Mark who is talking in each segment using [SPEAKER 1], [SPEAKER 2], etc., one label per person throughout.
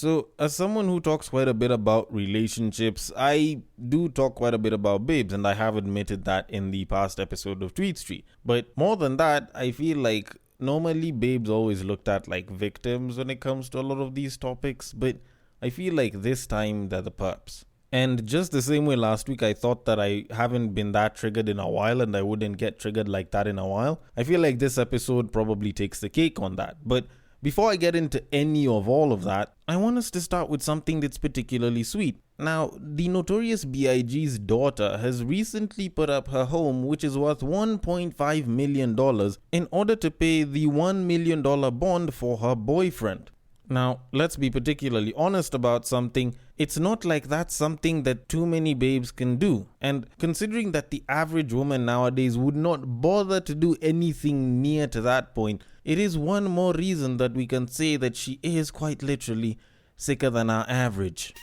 [SPEAKER 1] So, as someone who talks quite a bit about relationships, I do talk quite a bit about babes, and I have admitted that in the past episode of Tweet Street. But more than that, I feel like normally babes always looked at like victims when it comes to a lot of these topics, but I feel like this time they're the perps. And just the same way last week I thought that I haven't been that triggered in a while and I wouldn't get triggered like that in a while, I feel like this episode probably takes the cake on that. But before I get into any of all of that, I want us to start with something that's particularly sweet. Now, the notorious B.I.G.'s daughter has recently put up her home, which is worth $1.5 million, in order to pay the $1 million bond for her boyfriend. Now, let's be particularly honest about something. It's not like that's something that too many babes can do. And considering that the average woman nowadays would not bother to do anything near to that point, it is one more reason that we can say that she is quite literally sicker than our average.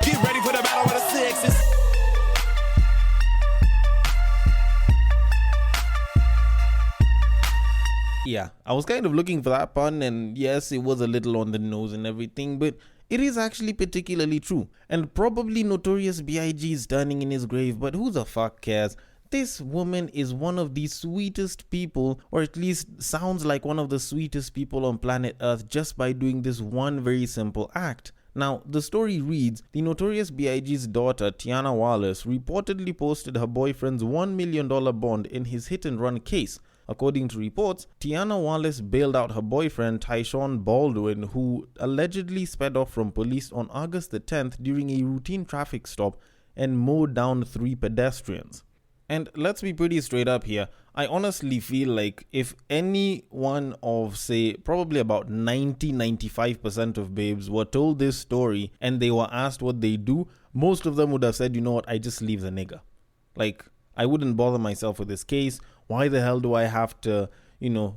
[SPEAKER 2] Get ready for the battle of the sexes.
[SPEAKER 1] Yeah, I was kind of looking for that pun, and yes, it was a little on the nose and everything, but it is actually particularly true. And probably Notorious B.I.G. is turning in his grave, but who the fuck cares? This woman is one of the sweetest people, or at least sounds like one of the sweetest people on planet Earth just by doing this one very simple act. Now, the story reads, the Notorious B.I.G.'s daughter, Tiana Wallace, reportedly posted her boyfriend's $1 million bond in his hit-and-run case. According to reports, Tiana Wallace bailed out her boyfriend Tyshawn Baldwin, who allegedly sped off from police on August the 10th during a routine traffic stop and mowed down 3 pedestrians. And let's be pretty straight up here, I honestly feel like if any one of, say, probably about 90-95% of babes were told this story and they were asked what they do, most of them would have said, you know what, I just leave the nigga. Like, I wouldn't bother myself with this case. Why the hell do I have to,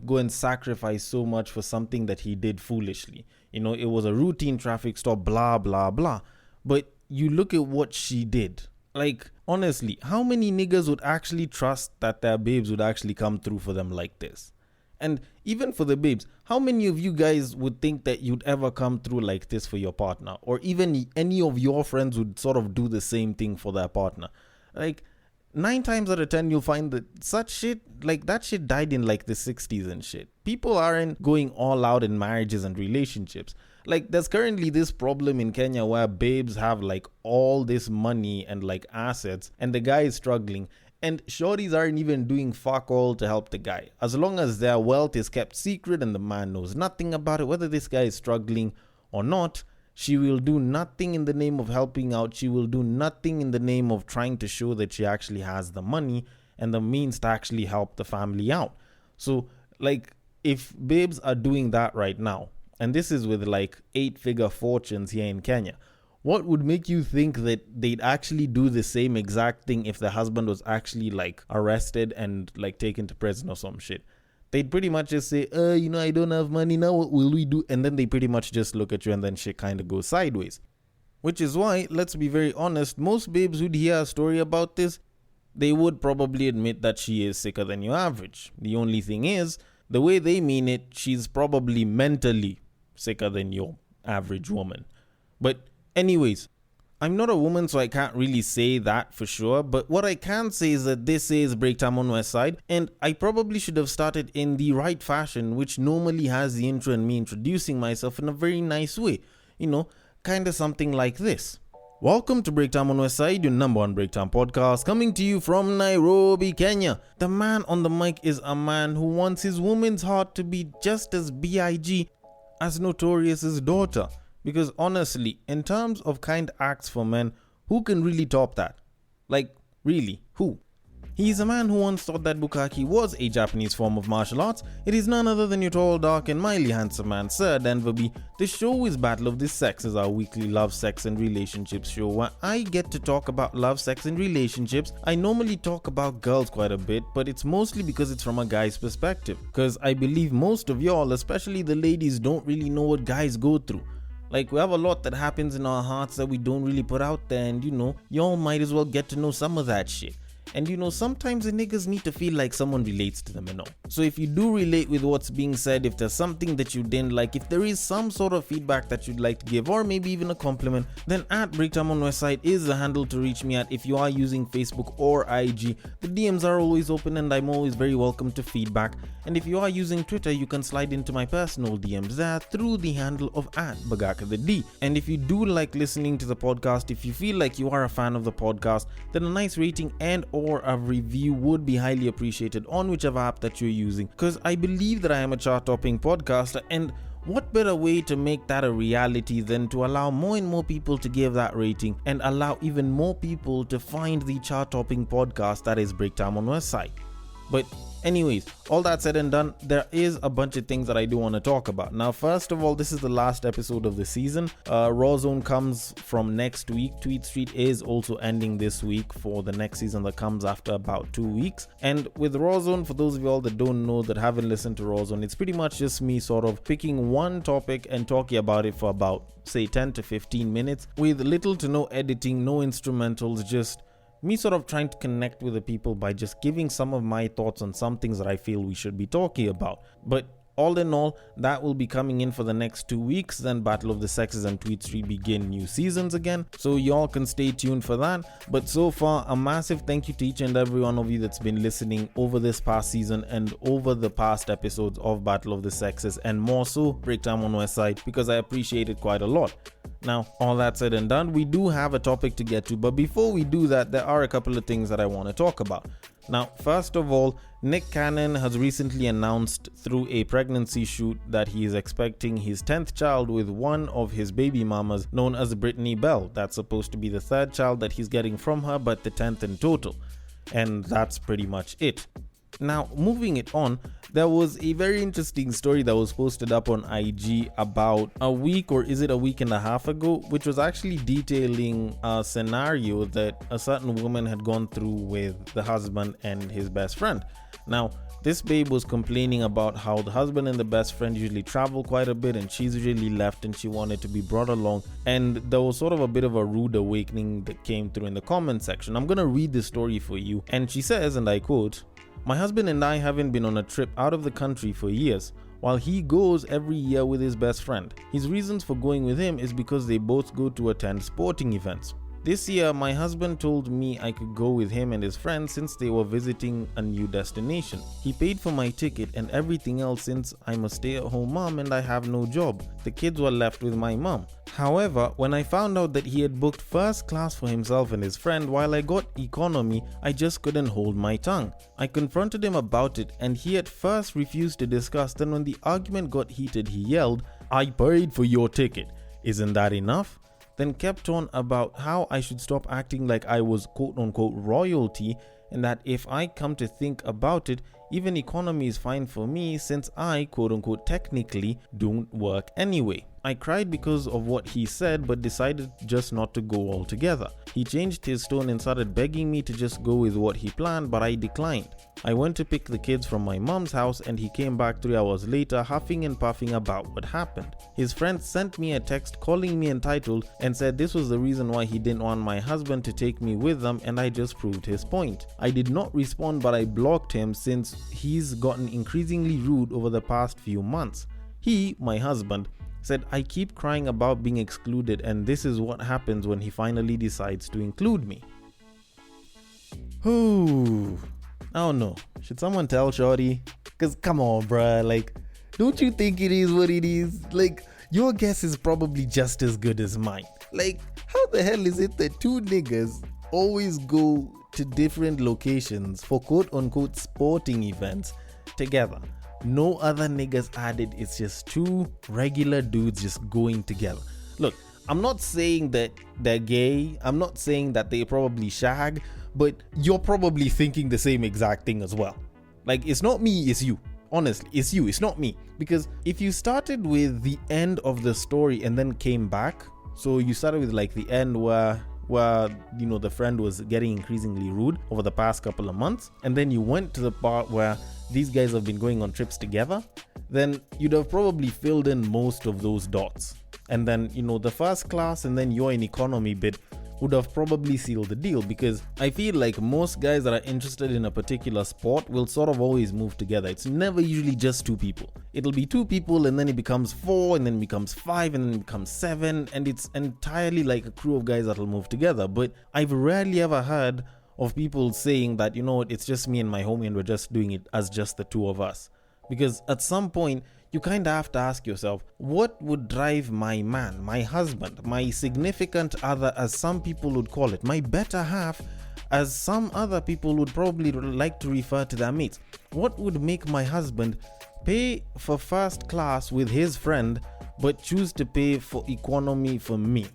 [SPEAKER 1] go and sacrifice so much for something that he did foolishly? It was a routine traffic stop, blah, blah, blah. But you look at what she did. Like, honestly, how many niggas would actually trust that their babes would actually come through for them like this? And even for the babes, how many of you guys would think that you'd ever come through like this for your partner? Or even any of your friends would sort of do the same thing for their partner? Like, 9 times out of 10 you'll find that such shit, like that shit died in like the 60s and shit. People aren't going all out in marriages and relationships. Like, there's currently this problem in Kenya where babes have like all this money and like assets and the guy is struggling, and shorties aren't even doing fuck all to help the guy. As long as their wealth is kept secret and the man knows nothing about it, whether this guy is struggling or not, she will do nothing in the name of helping out. She will do nothing in the name of trying to show that she actually has the money and the means to actually help the family out. So, like, if babes are doing that right now, and this is with like 8-figure fortunes here in Kenya, what would make you think that they'd actually do the same exact thing if the husband was actually like arrested and like taken to prison or some shit? They'd pretty much just say, I don't have money now, what will we do? And then they pretty much just look at you and then shit kind of goes sideways. Which is why, let's be very honest, most babes who'd hear a story about this, they would probably admit that she is sicker than your average. The only thing is, the way they mean it, she's probably mentally sicker than your average woman. But anyways, I'm not a woman, so I can't really say that for sure, but what I can say is that this is Break Time on West Side, and I probably should have started in the right fashion, which normally has the intro and me introducing myself in a very nice way. Kind of something like this. Welcome to Break Time on West Side, your number 1 Break Time podcast, coming to you from Nairobi, Kenya. The man on the mic is a man who wants his woman's heart to be just as B.I.G. as Notorious's daughter. Because honestly, in terms of kind acts for men, who can really top that? Like, really, who? He's a man who once thought that bukkake was a Japanese form of martial arts. It is none other than your tall, dark, and mildly handsome man, Sir Denver B. The show is Battle of the Sexes, our weekly love, sex, and relationships show where I get to talk about love, sex, and relationships. I normally talk about girls quite a bit, but it's mostly because it's from a guy's perspective. Because I believe most of y'all, especially the ladies, don't really know what guys go through. Like, we have a lot that happens in our hearts that we don't really put out there, and y'all might as well get to know some of that shit. And sometimes the niggas need to feel like someone relates to them, So if you do relate with what's being said, if there's something that you didn't like, if there is some sort of feedback that you'd like to give, or maybe even a compliment, then at Breaktime on Westside is the handle to reach me at. If you are using Facebook or IG, the DMs are always open and I'm always very welcome to feedback. And if you are using Twitter, you can slide into my personal DMs there through the handle of @BagakaTheD. And if you do like listening to the podcast, if you feel like you are a fan of the podcast, then a nice rating and or a review would be highly appreciated on whichever app that you're using, because I believe that I am a chart-topping podcaster, and what better way to make that a reality than to allow more and more people to give that rating and allow even more people to find the chart-topping podcast that is Breaktime on Westside. But anyways, all that said and done, there is a bunch of things that I do want to talk about. Now, first of all, this is the last episode of the season. Raw Zone comes from next week. Tweet Street is also ending this week for the next season that comes after about 2 weeks. And with Raw Zone, for those of you all that don't know, that haven't listened to Raw Zone, it's pretty much just me sort of picking one topic and talking about it for about, say, 10 to 15 minutes with little to no editing, no instrumentals, just me sort of trying to connect with the people by just giving some of my thoughts on some things that I feel we should be talking about. But all in all, that will be coming in for the next 2 weeks. Then Battle of the Sexes and Tweet Street begin new seasons again. So y'all can stay tuned for that. But so far, a massive thank you to each and every one of you that's been listening over this past season and over the past episodes of Battle of the Sexes, and more so Breaktime on Westside, because I appreciate it quite a lot. Now, all that said and done, we do have a topic to get to, but before we do that, there are a couple of things that I want to talk about. Now, first of all, Nick Cannon has recently announced through a pregnancy shoot that he is expecting his 10th child with one of his baby mamas known as Brittany Bell. That's supposed to be the third child that he's getting from her, but the 10th in total. And that's pretty much it. Now, moving it on, there was a very interesting story that was posted up on IG about a week, or is it a week and a half ago, which was actually detailing a scenario that a certain woman had gone through with the husband and his best friend. Now, this babe was complaining about how the husband and the best friend usually travel quite a bit and she's usually left and she wanted to be brought along. And there was sort of a bit of a rude awakening that came through in the comment section. I'm going to read the story for you. And she says, and I quote, "My husband and I haven't been on a trip out of the country for years, while he goes every year with his best friend. His reasons for going with him is because they both go to attend sporting events. This year, my husband told me I could go with him and his friends since they were visiting a new destination. He paid for my ticket and everything else since I'm a stay-at-home mom and I have no job. The kids were left with my mom. However, when I found out that he had booked first class for himself and his friend while I got economy, I just couldn't hold my tongue. I confronted him about it and he at first refused to discuss. Then when the argument got heated, he yelled, 'I paid for your ticket. Isn't that enough?' Then kept on about how I should stop acting like I was quote-unquote royalty, and that if I come to think about it, even economy is fine for me since I quote-unquote technically don't work anyway. I cried because of what he said but decided just not to go altogether. He changed his tone and started begging me to just go with what he planned, but I declined. I went to pick the kids from my mom's house and he came back 3 hours later huffing and puffing about what happened. His friend sent me a text calling me entitled and said this was the reason why he didn't want my husband to take me with them, and I just proved his point. I did not respond, but I blocked him since he's gotten increasingly rude over the past few months. He, my husband, said I keep crying about being excluded and this is what happens when he finally decides to include me." Ooh, I don't know. Should someone tell Shorty? Cause come on, bruh, like, don't you think it is what it is? Like, your guess is probably just as good as mine. Like, how the hell is it that two niggas always go to different locations for quote-unquote sporting events together? No other niggas added. It's just two regular dudes just going together. Look, I'm not saying that they're gay. I'm not saying that they probably shag, but you're probably thinking the same exact thing as well. Like, it's not me, it's you. Honestly, it's you, it's not me. Because if you started with the end of the story and then came back, so you started with like the end where you know the friend was getting increasingly rude over the past couple of months, and then you went to the part where these guys have been going on trips together, then you'd have probably filled in most of those dots. And then, you know, the first class and then you're in economy bit would have probably sealed the deal, because I feel like most guys that are interested in a particular sport will sort of always move together. It's never usually just two people. It'll be two people and then it becomes four and then it becomes five and then it becomes seven, and it's entirely like a crew of guys that'll move together. But I've rarely ever heard of people saying that, you know what, it's just me and my homie and we're just doing it as just the two of us. Because at some point, you kind of have to ask yourself, what would drive my man, my husband, my significant other, as some people would call it, my better half, as some other people would probably like to refer to their mates? What would make my husband pay for first class with his friend, but choose to pay for economy for me?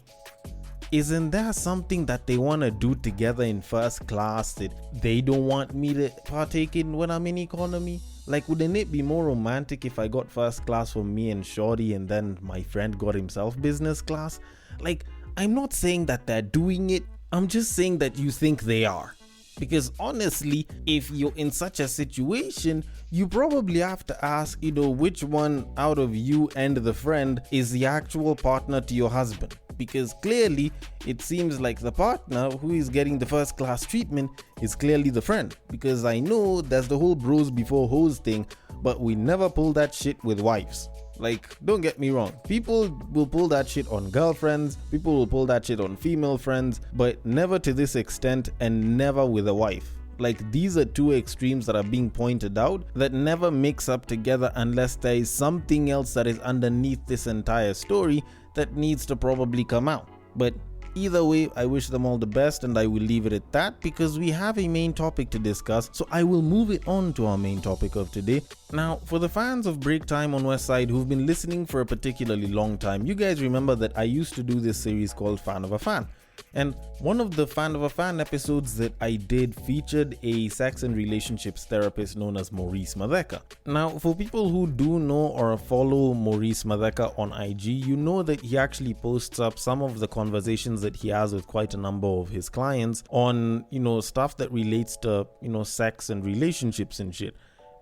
[SPEAKER 1] Isn't there something that they want to do together in first class that they don't want me to partake in when I'm in economy? Like, wouldn't it be more romantic if I got first class for me and Shorty and then my friend got himself business class? Like, I'm not saying that they're doing it, I'm just saying that you think they are. Because honestly, if you're in such a situation, you probably have to ask, which one out of you and the friend is the actual partner to your husband. Because clearly, it seems like the partner who is getting the first class treatment is clearly the friend. Because I know there's the whole bros before hoes thing, but we never pull that shit with wives. Like, don't get me wrong, people will pull that shit on girlfriends, people will pull that shit on female friends, but never to this extent and never with a wife. Like, these are two extremes that are being pointed out that never mix up together unless there is something else that is underneath this entire story that needs to probably come out. But either way, I wish them all the best, and I will leave it at that because we have a main topic to discuss, so I will move it on to our main topic of today. Now, for the fans of Break Time on Westside who've been listening for a particularly long time, you guys remember that I used to do this series called Fan of a Fan. And one of the Fan of a Fan episodes that I did featured a sex and relationships therapist known as Maurice Madeka. Now, for people who do know or follow Maurice Madeka on IG, you know that he actually posts up some of the conversations that he has with quite a number of his clients on, stuff that relates to, sex and relationships and shit.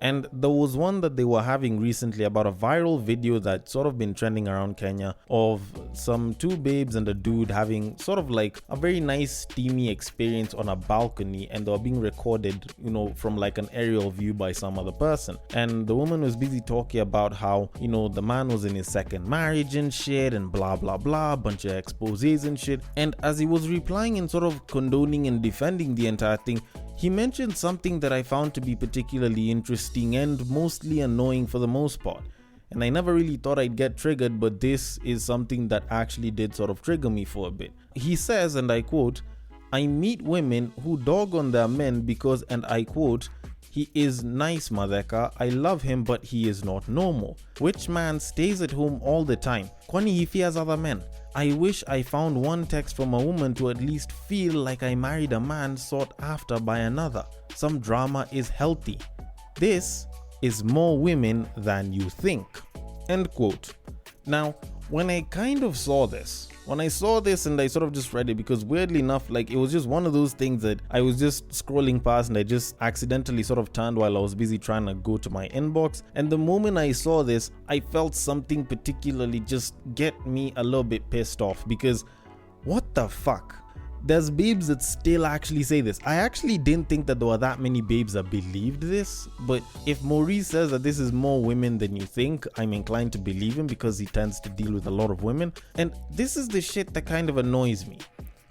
[SPEAKER 1] And there was one that they were having recently about a viral video that's sort of been trending around Kenya of some two babes and a dude having sort of like a very nice steamy experience on a balcony, and they were being recorded, from like an aerial view by some other person. And the woman was busy talking about how, the man was in his second marriage and shit and blah blah blah, bunch of exposés and shit. And as he was replying and sort of condoning and defending the entire thing, he mentioned something that I found to be particularly interesting and mostly annoying for the most part. And I never really thought I'd get triggered, but this is something that actually did sort of trigger me for a bit. He says, and I quote, "I meet women who dog on their men because," and I quote, "he is nice, Madeka. I love him, but he is not normal. Which man stays at home all the time? Kwani he fears other men? I wish I found one text from a woman to at least feel like I married a man sought after by another. Some drama is healthy. This is more women than you think." End quote. Now, when I kind of saw this, and I sort of just read it because weirdly enough, like, it was just one of those things that I was just scrolling past and I just accidentally sort of turned while I was busy trying to go to my inbox. And the moment I saw this, I felt something particularly just get me a little bit pissed off, because what the fuck? There's babes that still actually say this. I actually didn't think that there were that many babes that believed this, but if Maurice says that this is more women than you think, I'm inclined to believe him because he tends to deal with a lot of women. And this is the shit that kind of annoys me.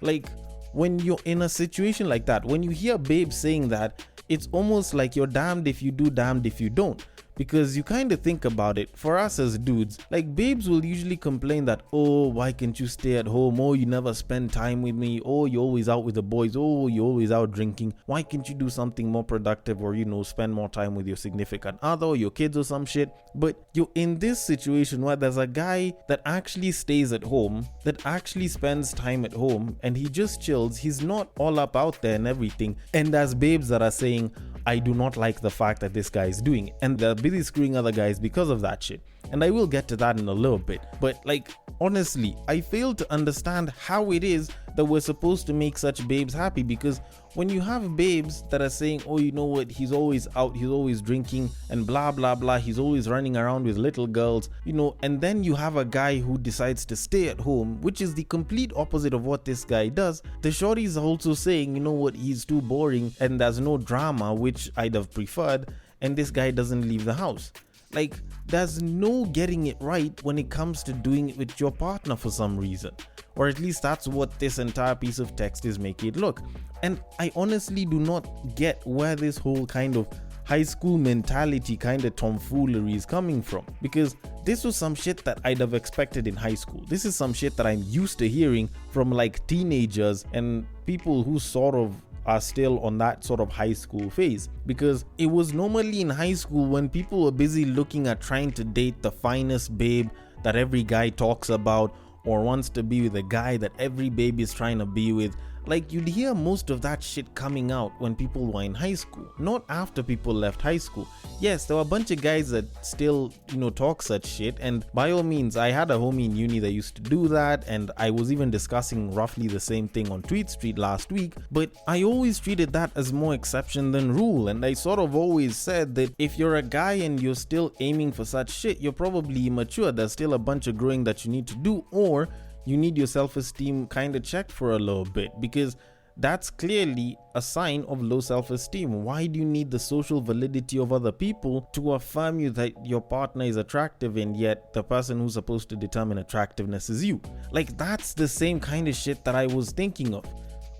[SPEAKER 1] Like, when you're in a situation like that, when you hear babes saying that, it's almost like you're damned if you do, damned if you don't. Because you kind of think about it, for us as dudes, like, babes will usually complain that, "Oh, why can't you stay at home? Oh, you never spend time with me. Oh, you're always out with the boys. Oh, you're always out drinking. Why can't you do something more productive or, spend more time with your significant other or your kids or some shit?" But you're in this situation where there's a guy that actually stays at home, that actually spends time at home, and he just chills. He's not all up out there and everything. And there's babes that are saying, "I do not like the fact that this guy is doing it," and they're busy screwing other guys because of that shit. and I will get to that in a little bit. But like, honestly, I fail to understand how it is that we're supposed to make such babes happy, because when you have babes that are saying, oh, you know what, he's always out, he's always drinking and blah blah blah, he's always running around with little girls, you know, and then you have a guy who decides to stay at home, which is the complete opposite of what this guy does. The shorties are also saying, you know what, he's too boring and there's no drama, which I'd have preferred, and this guy doesn't leave the house. Like, there's no getting it right when it comes to doing it with your partner for some reason. Or at least that's what this entire piece of text is making it look. And I honestly do not get where this whole kind of high school mentality kind of tomfoolery is coming from. Because this was some shit that I'd have expected in high school. This is some shit that I'm used to hearing from like teenagers and people who sort of are still on that sort of high school phase, because it was normally in high school when people were busy looking at trying to date the finest babe that every guy talks about or wants to be with a guy that every babe is trying to be with. Like, you'd hear most of that shit coming out when people were in high school, not after people left high school. Yes, there were a bunch of guys that still, you know, talk such shit, and by all means, I had a homie in uni that used to do that, and I was even discussing roughly the same thing on Tweet Street last week, but I always treated that as more exception than rule, and I sort of always said that if you're a guy and you're still aiming for such shit, you're probably immature. There's still a bunch of growing that you need to do, or you need your self-esteem kind of checked for a little bit, because that's clearly a sign of low self-esteem. Why do you need the social validity of other people to affirm you that your partner is attractive, and yet the person who's supposed to determine attractiveness is you? Like, that's the same kind of shit that I was thinking of.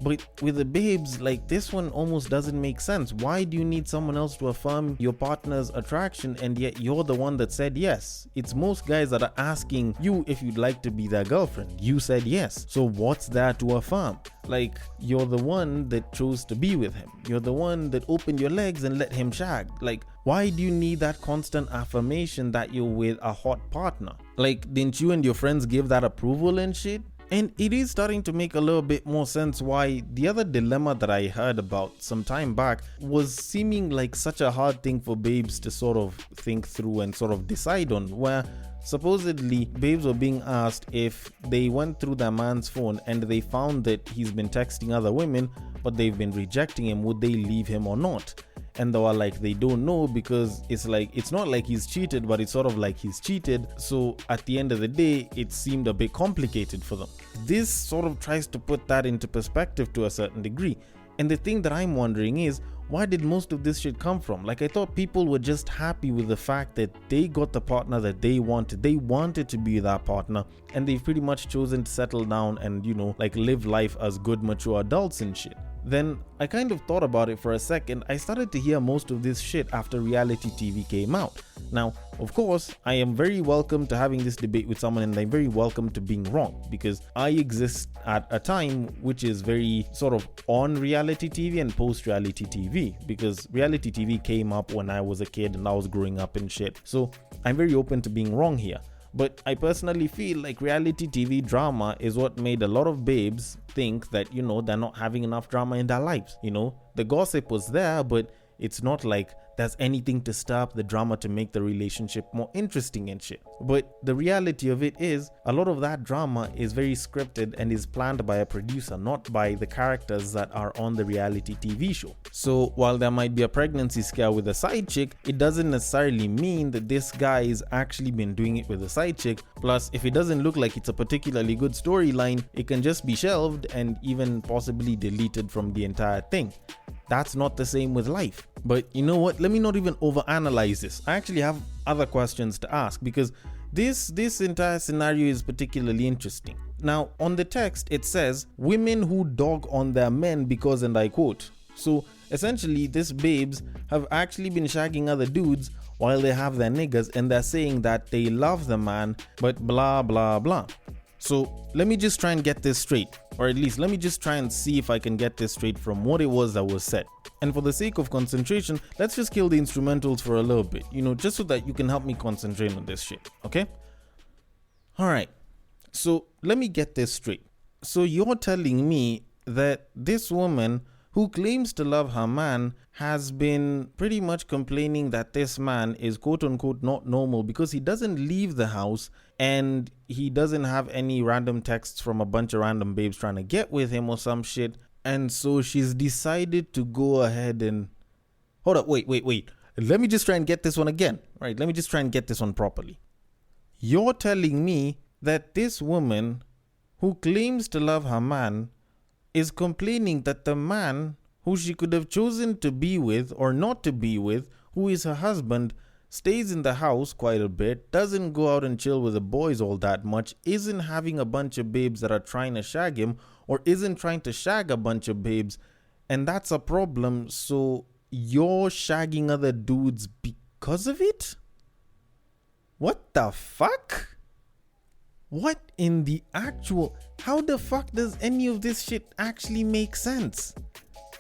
[SPEAKER 1] But with the babes, like, this one almost doesn't make sense. Why do you need someone else to affirm your partner's attraction, and yet you're the one that said yes? It's most guys that are asking you if you'd like to be their girlfriend. You said yes. So what's there to affirm? Like, you're the one that chose to be with him. You're the one that opened your legs and let him shag. Like, why do you need that constant affirmation that you're with a hot partner? Like, didn't you and your friends give that approval and shit? And it is starting to make a little bit more sense why the other dilemma that I heard about some time back was seeming like such a hard thing for babes to sort of think through and sort of decide on, where supposedly babes were being asked if they went through their man's phone and they found that he's been texting other women but they've been rejecting him, would they leave him or not? And they were like, they don't know, because it's like, it's not like he's cheated, but it's sort of like he's cheated. So at the end of the day, it seemed a bit complicated for them. This sort of tries to put that into perspective to a certain degree. And the thing that I'm wondering is, why did most of this shit come from? Like, I thought people were just happy with the fact that they got the partner that they wanted. They wanted to be that partner, and they've pretty much chosen to settle down and, you know, like, live life as good, mature adults and shit. Then I kind of thought about it for a second. I started to hear most of this shit after reality TV came out. Now, of course, I am very welcome to having this debate with someone, and I'm very welcome to being wrong, because I exist at a time which is very sort of on reality TV and post reality TV, because reality TV came up when I was a kid and I was growing up and shit. So I'm very open to being wrong here. But I personally feel like reality TV drama is what made a lot of babes think that, you know, they're not having enough drama in their lives. You know, the gossip was there, but it's not like there's anything to stir up the drama to make the relationship more interesting and shit. But the reality of it is, a lot of that drama is very scripted and is planned by a producer, not by the characters that are on the reality TV show. So while there might be a pregnancy scare with a side chick, it doesn't necessarily mean that this guy has actually been doing it with a side chick. Plus, if it doesn't look like it's a particularly good storyline, it can just be shelved and even possibly deleted from the entire thing. That's not the same with life. But you know what? Let me not even overanalyze this. I actually have other questions to ask, because this entire scenario is particularly interesting. Now, on the text, it says, women who dog on their men because, and I quote, so essentially, these babes have actually been shagging other dudes while they have their niggas, and they're saying that they love the man, but blah, blah, blah. So let me just try and get this straight, or at least let me just try and see if I can get this straight from what it was that was said. And for the sake of concentration, let's just kill the instrumentals for a little bit, you know, just so that you can help me concentrate on this shit, okay? Alright, so let me get this straight. So you're telling me that this woman who claims to love her man, has been pretty much complaining that this man is quote unquote not normal because he doesn't leave the house and he doesn't have any random texts from a bunch of random babes trying to get with him or some shit. And so she's decided to go ahead and... Hold up, wait. Let me just try and get this one again. Right, let me just try and get this one properly. You're telling me that this woman who claims to love her man is complaining that the man who she could have chosen to be with or not to be with, who is her husband, stays in the house quite a bit, doesn't go out and chill with the boys all that much, isn't having a bunch of babes that are trying to shag him, or isn't trying to shag a bunch of babes, and that's a problem, so you're shagging other dudes because of it? What the fuck? What in the actual... How the fuck does any of this shit actually make sense?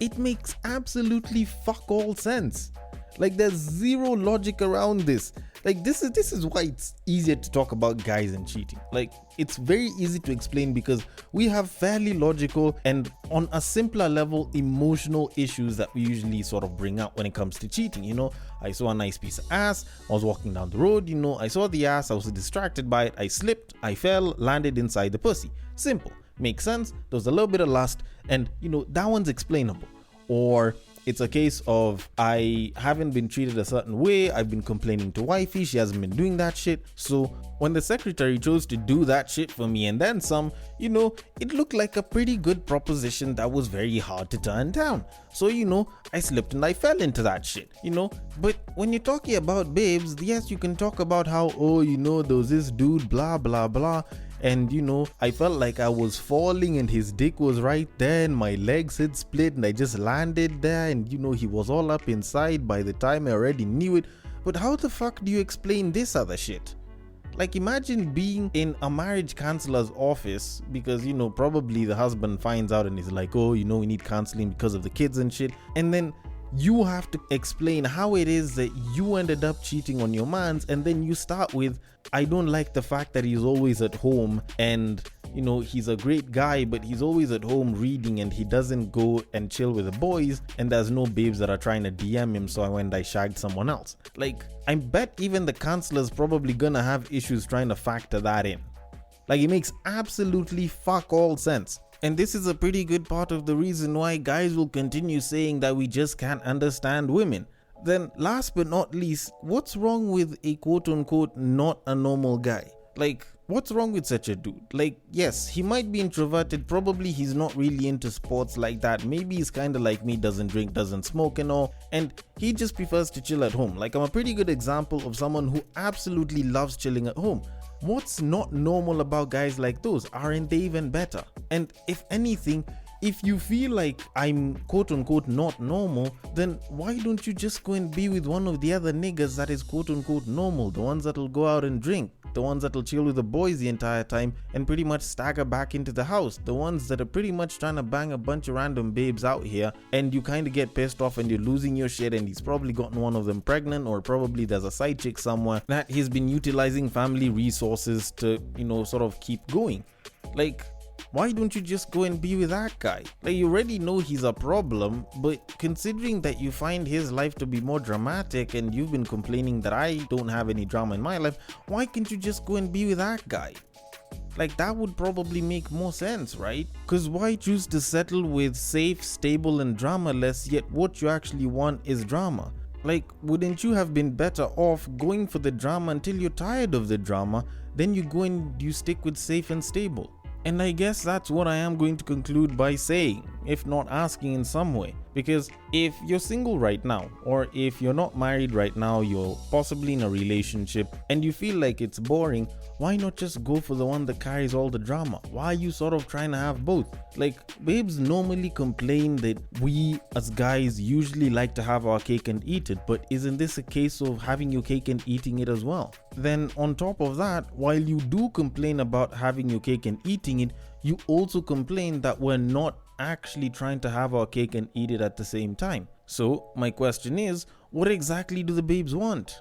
[SPEAKER 1] It makes absolutely fuck all sense. Like, there's zero logic around this. Like, this is why it's easier to talk about guys and cheating. Like, it's very easy to explain because we have fairly logical and, on a simpler level, emotional issues that we usually sort of bring out when it comes to cheating. You know, I saw a nice piece of ass, I was walking down the road, you know, I saw the ass, I was distracted by it, I slipped, I fell, landed inside the pussy. Simple. Makes sense. There was a little bit of lust, and, you know, that one's explainable. Or it's a case of I haven't been treated a certain way, I've been complaining to wifey, she hasn't been doing that shit. So when the secretary chose to do that shit for me and then some, you know, it looked like a pretty good proposition that was very hard to turn down. So, you know, I slipped and I fell into that shit, you know. But when you're talking about babes, yes, you can talk about how, oh, you know, there was this dude, blah, blah, blah. And, you know, I felt like I was falling and his dick was right there and my legs had split and I just landed there and, you know, he was all up inside by the time I already knew it. But how the fuck do you explain this other shit? Like, imagine being in a marriage counselor's office because, you know, probably the husband finds out and is like, oh, you know, we need counseling because of the kids and shit. And then you have to explain how it is that you ended up cheating on your mans, and then you start with, I don't like the fact that he's always at home and, you know, he's a great guy, but he's always at home reading and he doesn't go and chill with the boys, and there's no babes that are trying to DM him, so I went I shagged someone else. Like, I bet even the counselor's probably gonna have issues trying to factor that in. Like, it makes absolutely fuck all sense. And this is a pretty good part of the reason why guys will continue saying that we just can't understand women. Then last but not least, what's wrong with a quote unquote not a normal guy? Like, what's wrong with such a dude? Like, yes, he might be introverted, probably he's not really into sports like that, maybe he's kind of like me, doesn't drink, doesn't smoke and all, and he just prefers to chill at home. Like, I'm a pretty good example of someone who absolutely loves chilling at home. What's not normal about guys like those? Aren't they even better? And if anything, if you feel like I'm quote unquote not normal, then why don't you just go and be with one of the other niggas that is quote unquote normal? The ones that'll go out and drink, the ones that'll chill with the boys the entire time and pretty much stagger back into the house, the ones that are pretty much trying to bang a bunch of random babes out here, and you kind of get pissed off and you're losing your shit, and he's probably gotten one of them pregnant, or probably there's a side chick somewhere that he's been utilizing family resources to, you know, sort of keep going. Like, why don't you just go and be with that guy? Like, you already know he's a problem, but considering that you find his life to be more dramatic and you've been complaining that I don't have any drama in my life, why can't you just go and be with that guy? Like, that would probably make more sense, right? Because why choose to settle with safe, stable and dramaless, yet what you actually want is drama? Like, wouldn't you have been better off going for the drama until you're tired of the drama, then you go and you stick with safe and stable? And I guess that's what I am going to conclude by saying, if not asking in some way. Because if you're single right now, or if you're not married right now, you're possibly in a relationship and you feel like it's boring, why not just go for the one that carries all the drama? Why are you sort of trying to have both? Like, babes normally complain that we as guys usually like to have our cake and eat it, but isn't this a case of having your cake and eating it as well? Then on top of that, while you do complain about having your cake and eating it, you also complain that we're not actually trying to have our cake and eat it at the same time. So my question is, what exactly do the babes want?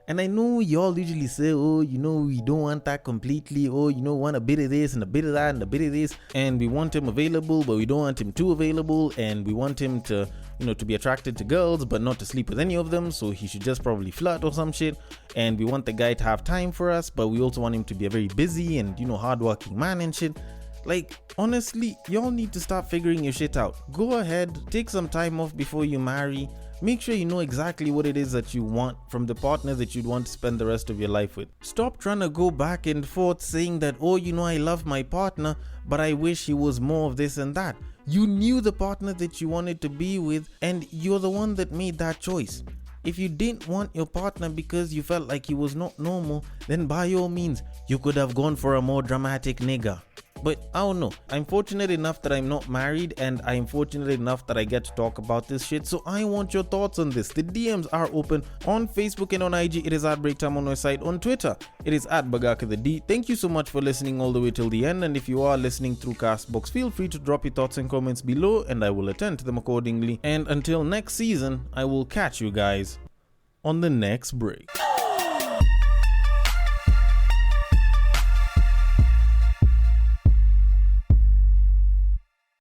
[SPEAKER 1] And I know y'all usually say, oh, you know, we don't want that completely. Oh, you know, want a bit of this and a bit of that and a bit of this. And we want him available, but we don't want him too available. And we want him to, you know, to be attracted to girls, but not to sleep with any of them. So he should just probably flirt or some shit. And we want the guy to have time for us, but we also want him to be a very busy and, you know, hardworking man and shit. Like, honestly, y'all need to start figuring your shit out. Go ahead, take some time off before you marry. Make sure you know exactly what it is that you want from the partner that you'd want to spend the rest of your life with. Stop trying to go back and forth saying that, oh, you know, I love my partner, but I wish he was more of this and that. You knew the partner that you wanted to be with, and you're the one that made that choice. If you didn't want your partner because you felt like he was not normal, then by all means, you could have gone for a more dramatic nigga. But I don't know. I'm fortunate enough that I'm not married, and I'm fortunate enough that I get to talk about this shit. So I want your thoughts on this. The DMs are open on Facebook and on IG. It is at Breaktime on my site. On Twitter, it is at Bagaka the D. Thank you so much for listening all the way till the end. And if you are listening through Castbox, feel free to drop your thoughts and comments below, and I will attend to them accordingly. And until next season, I will catch you guys on the next break.